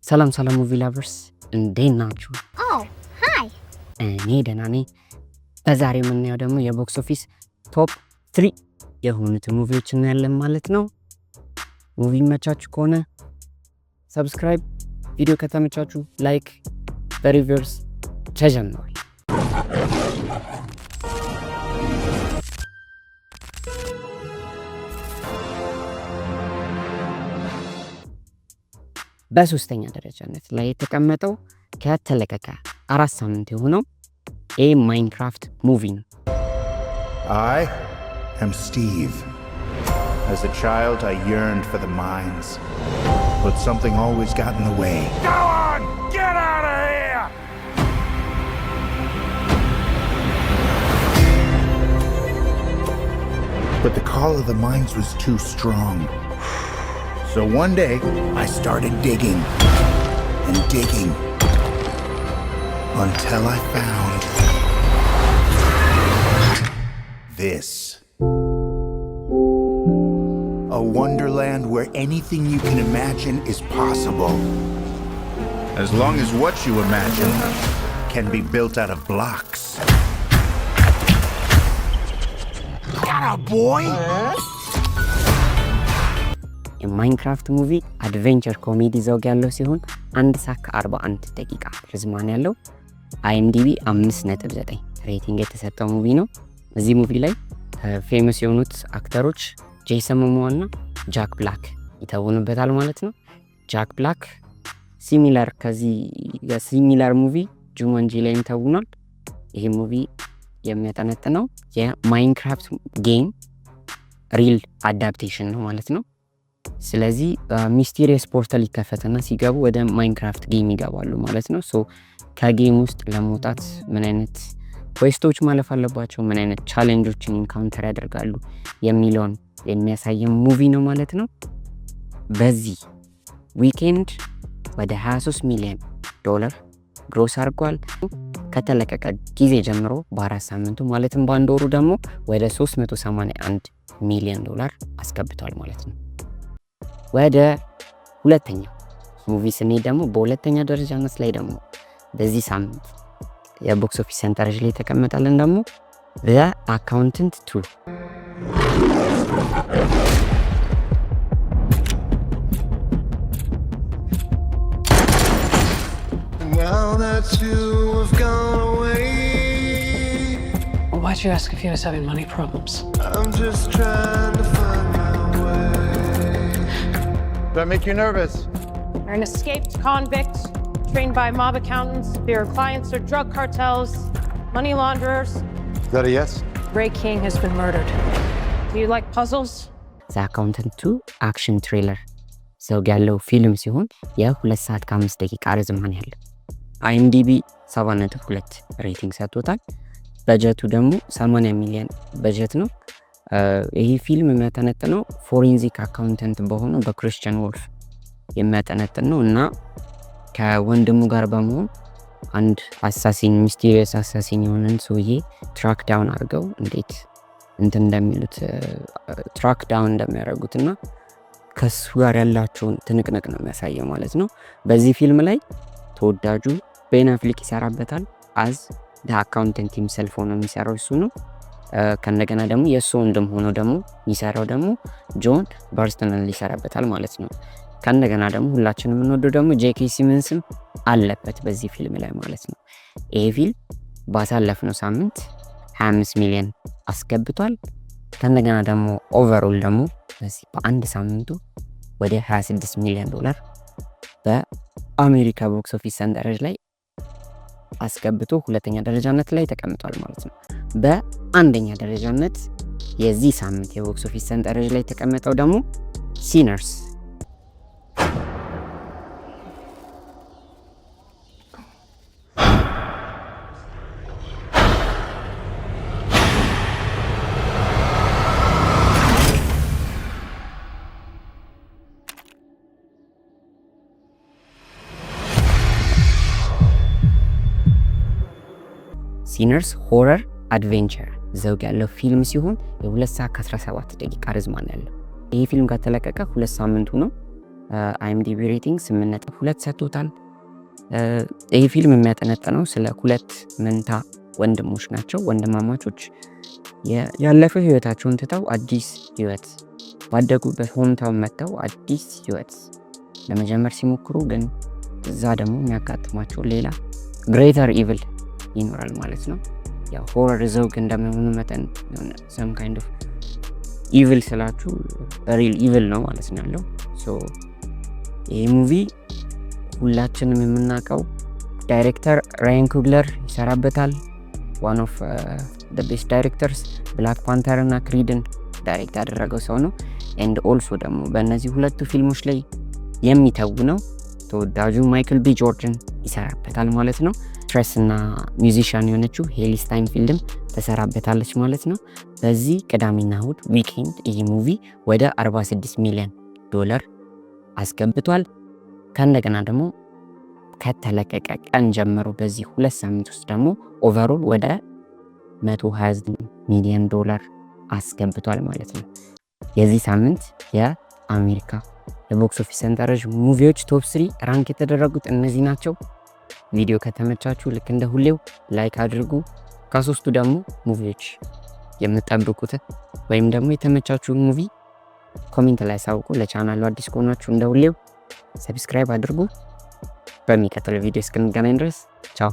ሰላም ሙቪ ላቨርስ እንዴት ናችሁ? ሃይ እኔ ደህና ነኝ። በዛሬ የምናየው ደግሞ የቦክስ ኦፊስ ቶፕ 3 የሆኑት ሙቪዎች እናያለን ማለት ነው። ሙቪ መቻችሁ ከሆነ ሰብስክራይብ፣ ቪዲዮ ከተመቻችሁ ላይክ፣ በሪቨርስ ተጀምሯል። በሶስተኛ ደረጃነት ላይ የተቀመጠው ከተለቀቀ 4 ሳምንት የሆነው ማይንክራፍት ሙቪ ነው። I am Steve. As a child, I yearned for the mines, but something always got in the way. Go on! Get out of here! But the call of the mines was too strong. So one day, I started digging and digging until I found this. A wonderland where anything you can imagine is possible. As long as what you imagine can be built out of blocks. Atta boy! የማይንክራፍት ሙቪ አድቬንቸር ኮሜዲ ዘውግ ያለው ሲሆን 1 ሰዓት ከ41 ደቂቃ ርዝማን ያለው IMDb 5.9 ሬቲንግ የተሰጠው ሙቪ ነው። እዚህ ሙቪ ላይ ፌመስ የሆኑት አክተሮች ጄሰን ሞሞአ እና ጃክ ብላክ ይተውኑበታል ማለት ነው። ጃክ ብላክ ሲሚላር ሙቪ ጁማንጂ ላይ ተውኗል። ይሄ ሙቪ የሚያጠነጥነው የማይንክራፍት ጌም ሪል አዳፕቴሽን ነው ማለት ነው። ስለዚህ ሚስቴሪየስ ፖርታል ይከፈትና ሲገቡ ወደ ማይንክራፍት ጌም ይገባሉ ማለት ነው። ሶ ከጌም ውስጥ ለመውጣት ምን አይነት ኩዌስቶች ማለፍ አለባቸው፣ ምን አይነት ቻሌንጆችን ኢንካውንተር ያደርጋሉ የሚለውን የሚያሳይ ሙቪ ነው ማለት ነው። በዚህ ዊኬንድ ወደ $23 ሚሊዮን ግሮስ አድርጓል። ከተለቀቀ ጊዜ ጀምሮ በ4 ሳምንቱ ማለትም በአንድ ወሩ ደግሞ ወደ $381 ሚሊዮን አስገብቷል ማለት ነው። ወደ ሁለተኛው ሙቪ ስንሄድ ደግሞ በሁለተኛ ደረጃነት ላይ ደግሞ በዚህ ሳምንት የቦክስ ኦፊስ ሰንጠረዥ ላይ ተቀመጣለን ደግሞ ዘ አካውንታንት 2 Now that you have gone away, Why'd you ask if he was having money problems? I'm just trying to find my way. Do I make you nervous? You're an escaped convict, trained by mob accountants. Your clients are drug cartels, money launderers. Is that a yes? Ray King has been murdered. Do you like puzzles? ዘ አካውንታንት 2 አክሽን ትሪለር ዘውግ ያለው ፊልም ሲሆን የ2 ሰዓት ከ5 ደቂቃ ርዝማን ያለው IMDb 7.2 ሬቲንግ ሰጥቶታል። በጀቱ ደግሞ 80 ሚሊዮን በጀት ነው። ይህ ፊልም የሚያጠነጥነው ፎሬንሲክ አካውንታንት በሆነው በክሪስቲያን ወልፍ የሚያጠነጥን ነው እና ከወንድሙ ጋር በመሆን አንድ አሳሲን ሚስቴሪየስ አሳሲን የሆነን ሰውዬ ትራክ ዳውን አድርገው እንዴት እንደሚሉት ትራክ ዳውን እንደሚያደርጉትና ከሱ ጋር ያላቸውን ትንቅንቅ ነው የሚያሳየው ማለት ነው። በዚህ ፊልም ላይ ተወዳጁ ቤን አፍሊክ ይሰራበታል። አዝ ደ አካውንታንት ሂምሰልፍ ሆኖ የሚሰራው እሱ ነው። ከነገና ደግሞ የእሱ ወንድም ሆኖ ደግሞ የሚሰራው ደግሞ ጆን ባርስተናል ይሰራበታል ማለት ነው። ከነገና ደግሞ ሁላችንም የምንወደው ደግሞ ጄኬ ሲመንስም አለበት በዚህ ፊልም ላይ ማለት ነው። ይሄ ፊልም ባሳለፍነው ሳምንት 25 ሚሊዮን አስገብቷል። ከነገና ደግሞ ኦቨርኦል ደግሞ በዚህ በአንድ ሳምንቱ ወደ $26 ሚሊዮን በአሜሪካ ቦክስ ኦፊስ ሰንጠረዥ ላይ አስገብቶ ሁለተኛ ደረጃነት ላይ ተቀምጧል ማለት ነው። በአንደኛ ደረጃነት የዚህ ሳምንት የቦክስ ኦፊስ ሰንጠረዥ ላይ ተቀመጠው ደግሞ ሲነርስ ሲነርስ ሆረር አድቬንቸር ዘውግ ያለው ፊልም ሲሆን የ2 ሰዓት ከ17 ደቂቃ ርዝማን ያለው። ይህ ፊልም ከተለቀቀ 2 ሳምንቱ ነው። አይኤምዲቢ ሬቲንግ 8.2 ሰጥቶታል። ይህ ፊልም የሚያጠነጥነው ስለ ሁለት መንታ ወንድሞች ናቸው። ወንድማማቾች ያለፈ ህይወታቸውን ትተው አዲስ ህይወት ባደጉበት ሆምታውን መጥተው አዲስ ህይወት ለመጀመር ሲሞክሩ ግን እዛ ደግሞ የሚያጋጥማቸው ሌላ ግሬተር ኢቭል ይኖራል ማለት ነው። ያው ሆረር ዘውግ እንደመሆኑ መጠን ሰም ካይንድ ኦፍ ኢቭል ስላችሁ ሪል ኢቭል ነው ማለት ነው ያለው። ሶ ይህ ሙቪ ሁላችንም የምናውቀው ዳይሬክተር ራያን ኩግለር ይሰራበታል። ዋን ኦፍ the best directors ብላክ ፓንተር እና ክሪድን ዳይሬክት ያደረገው ሰው ነው። ኤንድ ኦልሶ ደግሞ በእነዚህ ሁለቱ ፊልሞች ላይ የሚተውነው ተወዳጁ ማይክል ቢ ጆርደን ይሰራበታል ማለት ነው። ትሬስ እና ሚውዚሻን የሆነችው ሄሊ ስታይንፊልድም ተሰራበታለች ማለት ነው። በዚህ ቅዳሜና እሁድ ዊኬንድ ይህ ሙቪ ወደ $46 ሚሊዮን አስገብቷል። ከእንደገና ደግሞ ከተለቀቀ ቀን ጀምሮ በዚህ 2 ሳምንት ውስጥ ደግሞ ኦቨሮል ወደ $129 ሚሊዮን አስገብቷል ማለት ነው። የዚህ ሳምንት የአሜሪካ የቦክስ ኦፊስ ሰንጠረዥ ሙቪዎች ቶፕ 3 ራንክ የተደረጉት እነዚህ ናቸው። ቪዲዮ ከተመቻችሁ ልክ እንደ ሁሌው ላይክ አድርጉ። ከሶስቱ ደግሞ ሙቪዎች የምትጠብቁት ወይም ደግሞ የተመቻችሁን ሙቪ ኮሜንት ላይ አሳውቁ። ለቻናሉ አዲስ ከሆናችሁ እንደ ሁሌው ሰብስክራይብ አድርጉ። በሚቀጥለው ቪዲዮ እስክንገናኝ ድረስ ቻው።